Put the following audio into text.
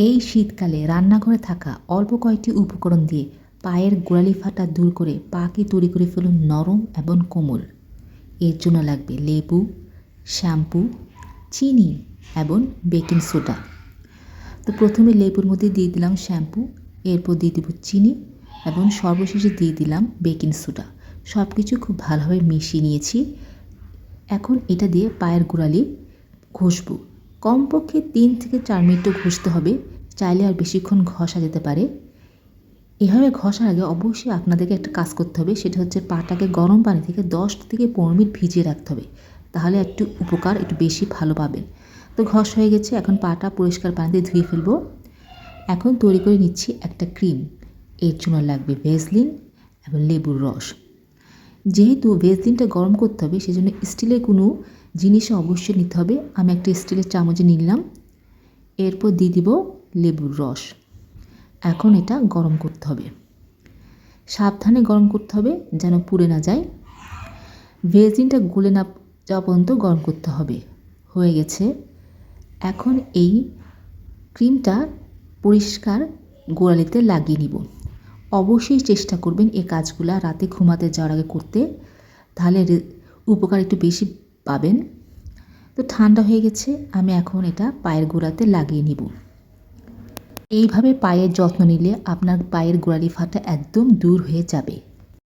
এই শীতকালে রান্নাঘরে থাকা অল্প কয়েকটি উপকরণ দিয়ে পায়ের গোড়ালি ফাটা দূর করে পাকে তৈরি করে ফেলুন নরম এবং কোমল। এর জন্য লাগবে লেবু, শ্যাম্পু, চিনি এবং বেকিং সোডা। তো প্রথমে লেবুর মধ্যে দিয়ে দিলাম শ্যাম্পু, এরপর দিয়ে দেব চিনি এবং সর্বশেষে দিয়ে দিলাম বেকিং সোডা। সব কিছু খুব ভালোভাবে মিশিয়ে নিয়েছি। এখন এটা দিয়ে পায়ের গোড়ালি ঘষবো। কমপক্ষে 3 থেকে 4 মিনিট ঘষতে হবে, চাইলে আর বেশিক্ষণ ঘষা যেতে পারে। এভাবে ঘষার আগে অবশ্যই আপনাদেরকে একটা কাজ করতে হবে, সেটা হচ্ছে পাটাকে গরম পানি থেকে 10 থেকে 15 মিনিট ভিজিয়ে রাখতে হবে, তাহলে একটু উপকার একটু বেশি ভালো পাবেন। তো ঘষ হয়ে গেছে, এখন পাটা পরিষ্কার পানিতে ধুয়ে ফেলবো। এখন তৈরি করে নিচ্ছি একটা ক্রিম। এর জন্য লাগবে ভেসলিন এবং লেবুর রস। যেহেতু ভেসলিনটা গরম করতে হবে, সেজন্য স্টিলের কোনো জিনিসে অবশ্যই নিতে হবে। আমি একটা স্টিলের চামচে নিলাম, এরপর দিয়ে দিব লেবুর রস। এখন এটা গরম করতে হবে, সাবধানে গরম করতে হবে যেন পুড়ে না যায়। ভেসলিনটা গলে না যাওয়া পর্যন্ত গরম করতে হবে। হয়ে গেছে। এখন এই ক্রিমটা পরিষ্কার গোড়ালিতে লাগিয়ে নিব। অবশ্যই চেষ্টা করবেন এই কাজগুলো রাতে ঘুমাতে যাওয়ার আগে করতে, তাহলে উপকার একটু বেশি পাবেন। তো ঠান্ডা হয়ে গেছে, আমি এখন এটা পায়ের গোড়াতে লাগিয়ে নিব। এইভাবে পায়ের যত্ন নিলে আপনার পায়ের গোড়ালি ফাটা একদম দূর হয়ে যাবে।